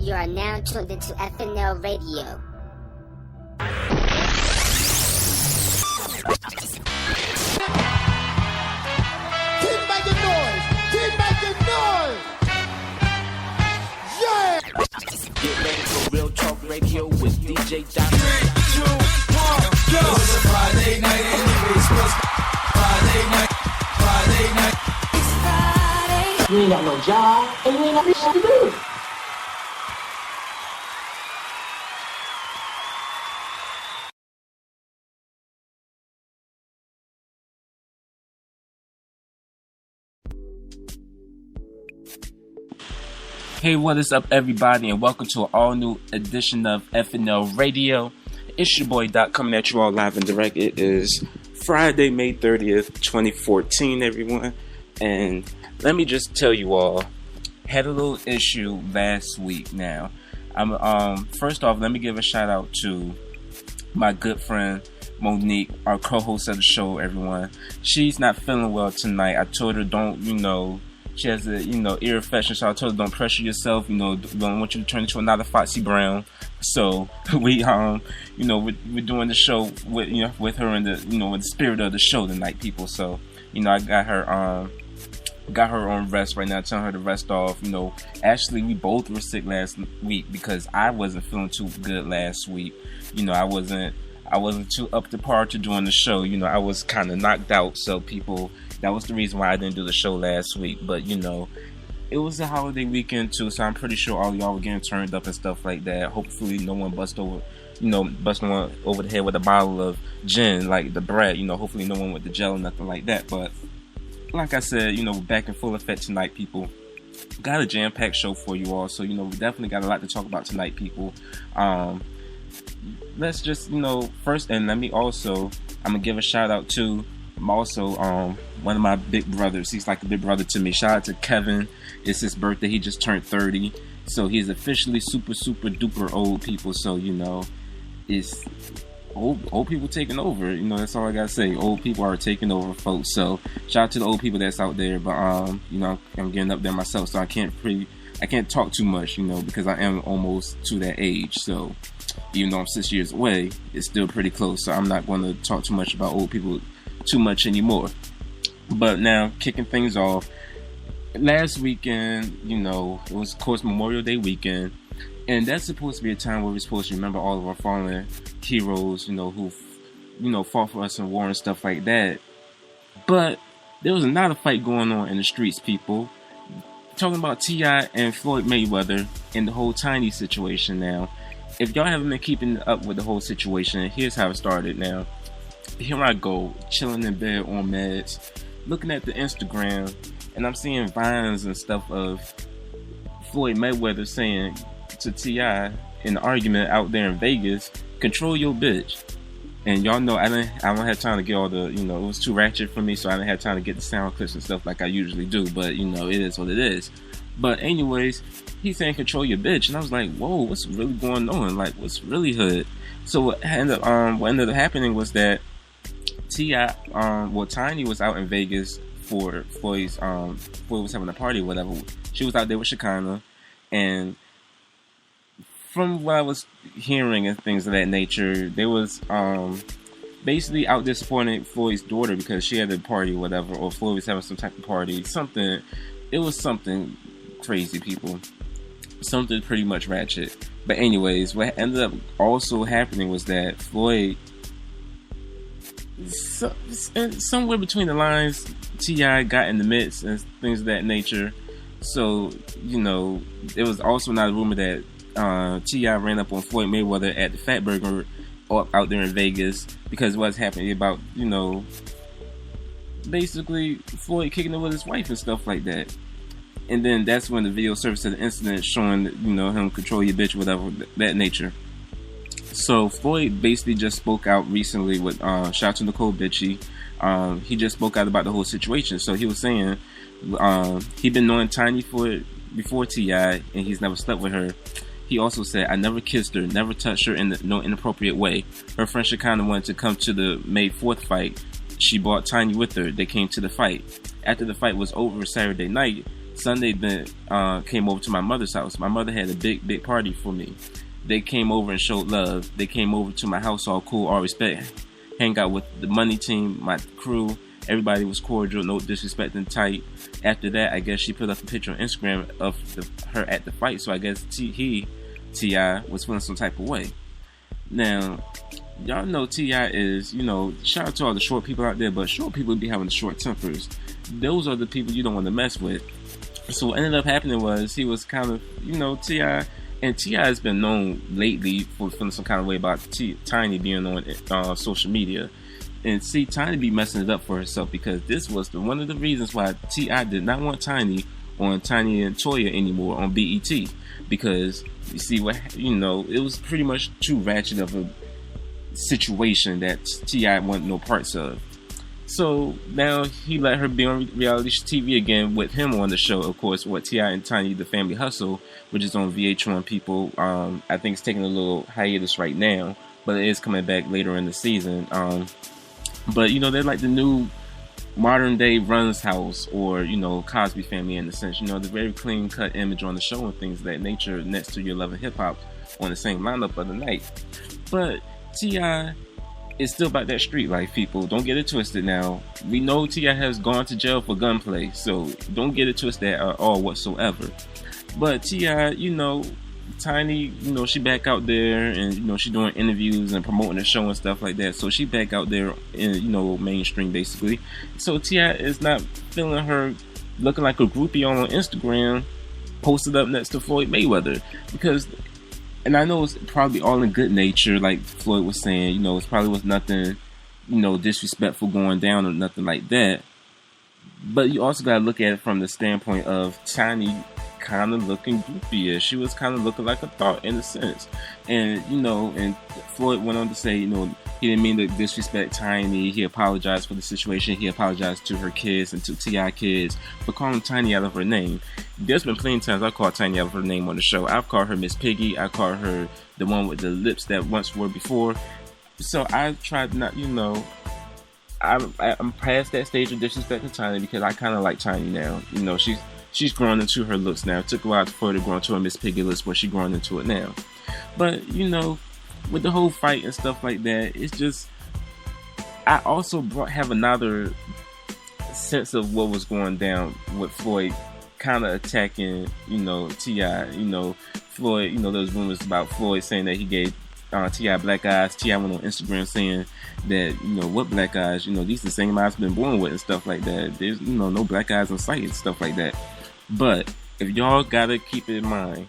You are now tuned into FNL Radio. Keep making noise! Keep making noise! Yeah! Get ready for Real Talk Radio with DJ Dr. 3, 2, 1, go! It was a Friday night anyways, was Friday night. It's Friday. You ain't got no job, and you ain't got shit to do. Hey, what is up, everybody, and welcome to an all-new edition of FNL Radio. It's your boy Doc coming at you all live and direct. It is Friday, May 30th, 2014, everyone. And let me just tell you all, had a little issue last week now. First off, let me give a shout out to my good friend Monique, our co-host of the show, everyone. She's not feeling well tonight. I told her she has a, ear infection, so I told her don't pressure yourself, don't want you to turn into another Foxy Brown. So we, we're doing the show with her in the, in the spirit of the show tonight, people. So, I got her on rest right now, telling her to rest off. Actually, we both were sick last week because I wasn't feeling too good last week. I wasn't too up to par to doing the show. I was kind of knocked out, so people, that was the reason why I didn't do the show last week. But, it was a holiday weekend too, so I'm pretty sure all y'all were getting turned up and stuff like that. Hopefully no one busted one over the head with a bottle of gin like the Brat. Hopefully no one with the gel or nothing like that. But like I said, we're back in full effect tonight, people. Got a jam-packed show for you all, so we definitely got a lot to talk about tonight, people. Let's just, first, and I'm gonna give a shout out to one of my big brothers. He's like a big brother to me. Shout out to Kevin. It's his birthday. He just turned 30, so he's officially super duper old, people. So it's old people taking over. That's all I gotta say. Old people are taking over, folks. So shout out to the old people that's out there. But I'm getting up there myself, so I can't talk too much, because I am almost to that age. So even though I'm 6 years away, it's still pretty close. So I'm not going to talk too much about old people too much anymore. But now, kicking things off, last weekend, it was, of course, Memorial Day weekend, and that's supposed to be a time where we're supposed to remember all of our fallen heroes, who, fought for us in war and stuff like that. But there was another fight going on in the streets, people. Talking about T.I. and Floyd Mayweather and the whole Tiny situation now. If y'all haven't been keeping up with the whole situation, here's how it started now. Here I go, chilling in bed on meds, looking at the Instagram, and I'm seeing vines and stuff of Floyd Mayweather saying to T.I. in an argument out there in Vegas, control your bitch. And y'all know I don't have time to get all the, it was too ratchet for me, so I didn't have time to get the sound clips and stuff like I usually do, but it is what it is. But anyways, he's saying control your bitch, and I was like, whoa, what's really going on? Like, what's really hood? So what ended up happening was that Tiny was out in Vegas for Floyd was having a party or whatever. She was out there with Shekinah, and from what I was hearing and things of that nature, they was basically out there supporting Floyd's daughter because she had a party or whatever, or Floyd was having some type of party, something. It was something crazy, people. Something pretty much ratchet. But anyways, what ended up also happening was that Floyd, somewhere between the lines, T.I. got in the midst and things of that nature. So, there was also another rumor that T.I. ran up on Floyd Mayweather at the Fat Burger out there in Vegas because what's happening about, basically Floyd kicking it with his wife and stuff like that. And then that's when the video surfaced of the incident showing, him control your bitch, whatever, that nature. So Floyd basically just spoke out recently with, shout out to Nicole Bitchy. He just spoke out about the whole situation. So he was saying, he'd been knowing Tiny before T.I. and he's never slept with her. He also said, I never kissed her, never touched her in no inappropriate way. Her friend Shekinah wanted to come to the May 4th fight. She brought Tiny with her. They came to the fight. After the fight was over Saturday night, Sunday then came over to my mother's house. My mother had a big party for me. They came over and showed love. They came over to my house all cool, all respect. Hang out with the money team, my crew. Everybody was cordial, no disrespecting, tight. After that, I guess she put up a picture on Instagram of her at the fight. So I guess T.I. was feeling some type of way. Now, y'all know T.I. is, shout out to all the short people out there, but short people be having the short tempers. Those are the people you don't want to mess with. So what ended up happening was he was kind of, T.I. And T.I. has been known lately for feeling some kind of way about Tiny being on social media. And see, Tiny be messing it up for herself because this was one of the reasons why T.I. did not want Tiny on Tiny and Toya anymore on BET. Because, you see, it was pretty much too ratchet of a situation that T.I. wanted no parts of. So now he let her be on reality TV again with him on the show, of course, with T.I. and Tiny, The Family Hustle, which is on VH1 people. I think it's taking a little hiatus right now, but it is coming back later in the season. But, they're like the new modern day Run's House or, Cosby Family in a sense. The very clean cut image on the show and things of that nature next to your Love and Hip Hop on the same lineup of the night. But T.I. is still about that street life, people. Don't get it twisted now. We know T.I. has gone to jail for gunplay, so don't get it twisted at all whatsoever. But T.I., Tiny, she back out there and, she doing interviews and promoting the show and stuff like that. So she back out there in, mainstream basically. So T.I. is not feeling her looking like a groupie on Instagram posted up next to Floyd Mayweather. Because, and I know it's probably all in good nature, like Floyd was saying, it probably was nothing, disrespectful going down or nothing like that. But you also got to look at it from the standpoint of Tiny kind of looking groupie-ish. She was kind of looking like a thought in a sense. And, and Floyd went on to say, he didn't mean to disrespect Tiny. He apologized for the situation. He apologized to her kids and to T.I. kids for calling Tiny out of her name. There's been plenty of times I've called Tiny out of her name on the show. I've called her Miss Piggy. I called her the one with the lips that once were before. So I tried not, I'm past that stage of disrespecting Tiny because I kind of like Tiny now. She's growing into her looks now. It took a while for her to grow into a Miss Piggy looks, but she's growing into it now. But, with the whole fight and stuff like that, it's just, I also have another sense of what was going down with Floyd kind of attacking, T.I. Floyd, those rumors about Floyd saying that he gave T.I. black eyes. T.I. went on Instagram saying that, what black eyes, these are the same eyes I've been born with and stuff like that. There's, no black eyes in sight and stuff like that. But if y'all gotta keep it in mind,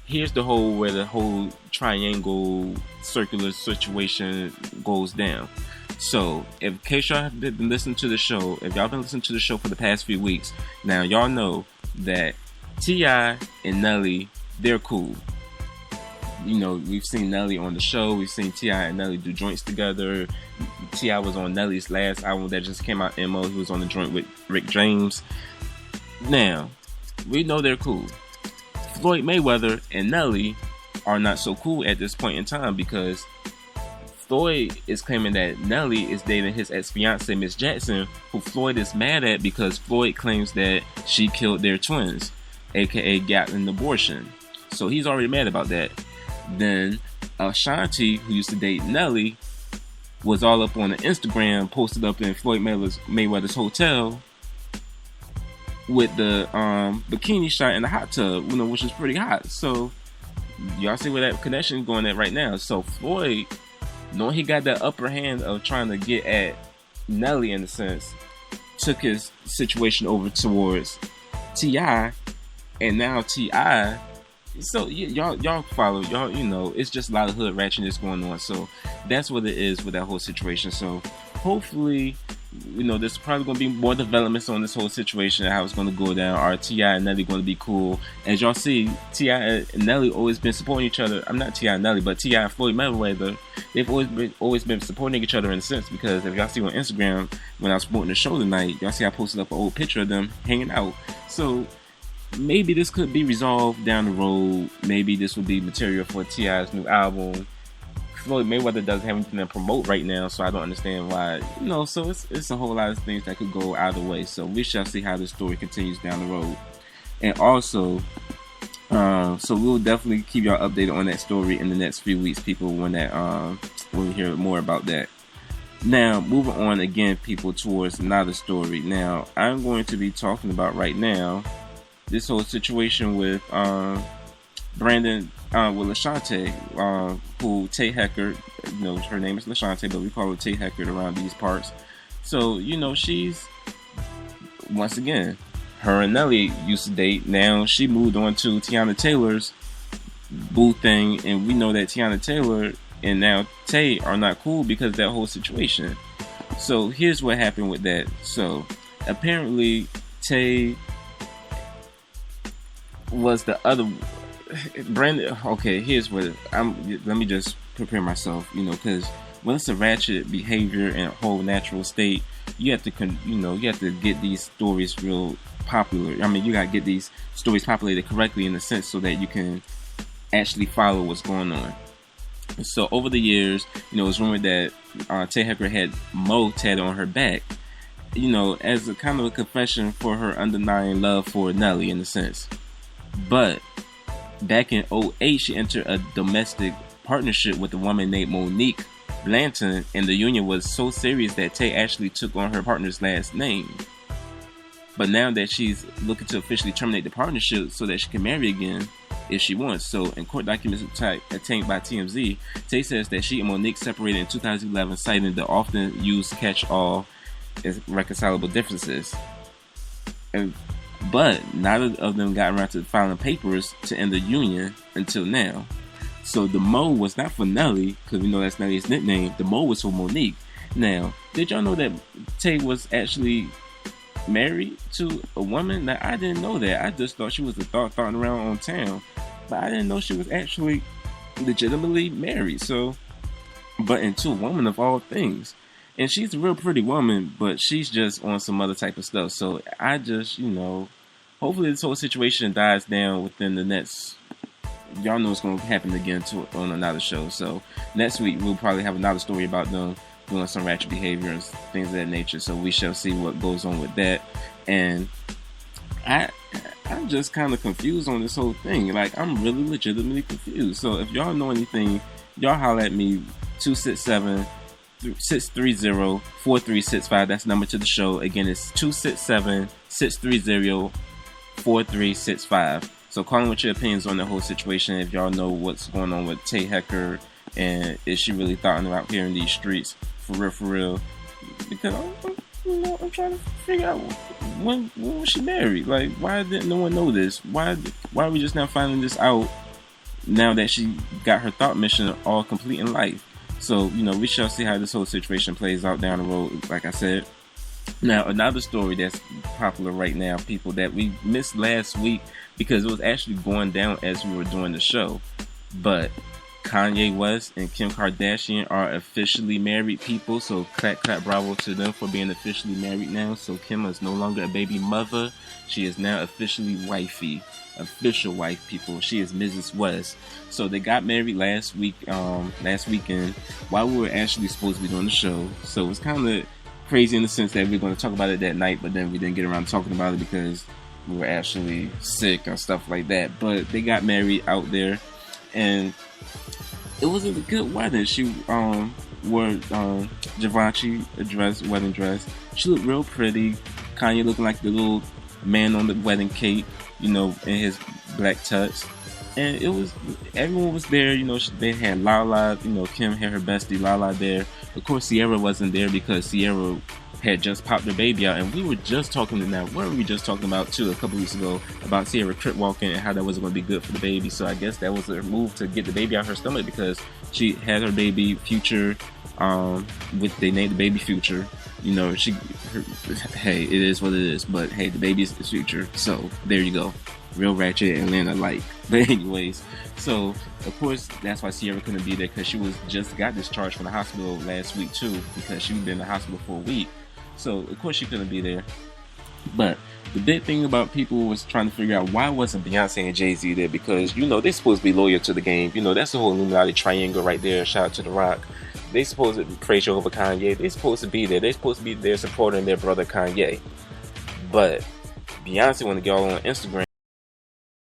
here's where the whole triangle circular situation goes down. So, in case y'all have been listening to the show, if y'all been listening to the show for the past few weeks, now y'all know that T.I. and Nelly, they're cool. We've seen Nelly on the show. We've seen T.I. and Nelly do joints together. T.I. was on Nelly's last album that just came out, M.O. He was on the joint with Rick James. Now, we know they're cool. Floyd Mayweather and Nelly are not so cool at this point in time because Floyd is claiming that Nelly is dating his ex-fiancée, Miss Jackson, who Floyd is mad at because Floyd claims that she killed their twins, aka got an abortion. So he's already mad about that. Then Ashanti, who used to date Nelly, was all up on the Instagram, posted up in Floyd Mayweather's hotel with the bikini shot in the hot tub, which is pretty hot. So y'all see where that connection is going at right now. So Floyd, knowing he got that upper hand of trying to get at Nelly in a sense, took his situation over towards T.I. and now T.I. So y'all follow, it's just a lot of hood ratchetness going on. So that's what it is with that whole situation. So hopefully, there's probably going to be more developments on this whole situation, how it's going to go down. Are T.I. and Nelly going to be cool? As y'all see, T.I. and Nelly always been supporting each other. I'm not T.I. and Nelly, but T.I. and Floyd Mayweather, they've always been supporting each other in a sense, because if y'all see on Instagram, when I was promoting the show tonight, y'all see I posted up an old picture of them hanging out. So maybe this could be resolved down the road. Maybe this will be material for T.I.'s new album. Floyd Mayweather doesn't have anything to promote right now, so I don't understand why. So it's a whole lot of things that could go either way. So we shall see how this story continues down the road. And also, so we'll definitely keep y'all updated on that story in the next few weeks, people, when we hear more about that. Now, moving on again, people, towards another story. Now, I'm going to be talking about right now this whole situation with Brandon, with LaShante, who Tate Hecker, her name is LaShante, but we call her Tate Hecker around these parts. So, she's, once again, her and Nelly used to date. Now, she moved on to Tiana Taylor's boo thing, and we know that Tiana Taylor and now Tay are not cool because of that whole situation. So here's what happened with that. So apparently Tay was the other Brandon. Okay, here's what let me just prepare myself, because when it's a ratchet behavior in a whole natural state, you have to get these stories real popular. I mean, you gotta get these stories populated correctly in a sense so that you can actually follow what's going on. So over the years, it's rumored that Tate Hecker had Mo tatted on her back, as a kind of a confession for her undenying love for Nelly in a sense. But back in 2008, she entered a domestic partnership with a woman named Monique Blanton, and the union was so serious that Tate actually took on her partner's last name. But now that she's looking to officially terminate the partnership so that she can marry again if she wants. So in court documents obtained by TMZ, Tate says that she and Monique separated in 2011, citing the often used catch-all as reconcilable differences. But neither of them got around to filing papers to end the union until now. So the Mo was not for Nelly, because we know that's Nelly's nickname. The Mo was for Monique. Now, did y'all know that Tate was actually married to a woman? Now, I didn't know that. I just thought she was a thought around on town, but I didn't know she was actually legitimately married. So, but into a woman of all things, and she's a real pretty woman, but she's just on some other type of stuff. So I just, hopefully this whole situation dies down within the next. Y'all know it's going to happen again on another show. So next week we'll probably have another story about them doing some ratchet behavior and things of that nature. So we shall see what goes on with that. And I'm just kind of confused on this whole thing. Like, I'm really legitimately confused. So if y'all know anything, y'all holler at me, 267-630-4365. That's the number to the show. Again, it's 267-630-4365. So call in with your opinions on the whole situation. If y'all know what's going on with Tate Hecker, and is she really thoughting about here in these streets for real? Because I'm trying to figure out when was she married? Like, why didn't no one know this? Why are we just now finding this out now that she got her thought mission all complete in life? So we shall see how this whole situation plays out down the road. Like I said. Now, another story that's popular right now, people, that we missed last week because it was actually going down as we were doing the show. But Kanye West and Kim Kardashian are officially married, people. So clap bravo to them for being officially married now. So Kim is no longer a baby mother. She is now officially wifey. Official wife, people. She is Mrs. West. So they got married last weekend while we were actually supposed to be doing the show. So it was kind of crazy in the sense that we were going to talk about it that night, but then we didn't get around to talking about it because we were actually sick and stuff like that. But they got married out there, and it was a good wedding. She wore Givenchy wedding dress. She looked real pretty. Kanye looking like the little man on the wedding cake, in his black tux. And everyone was there, they had Lala, Kim had her bestie Lala there. Of course, Sierra wasn't there because Sierra had just popped her baby out. And we were just talking what were we just talking about too a couple weeks ago about Sierra crip walking and how that wasn't going to be good for the baby. So I guess that was a move to get the baby out of her stomach because she had her baby Future, they named the baby Future. Hey, it is what it is, but hey, the baby is the future. So there you go. Real ratchet Atlanta like. But anyways, so of course that's why Sierra couldn't be there, because she just got discharged from the hospital last week too, because she'd been in the hospital for a week. So of course she couldn't be there. But the big thing about people was trying to figure out why wasn't Beyonce and Jay-Z there, because they're supposed to be loyal to the game. That's the whole Illuminati triangle right there. Shout out to The Rock. They supposed to praise over Kanye. They're supposed to be there. They're supposed to be there supporting their brother Kanye. But Beyonce want to get all on Instagram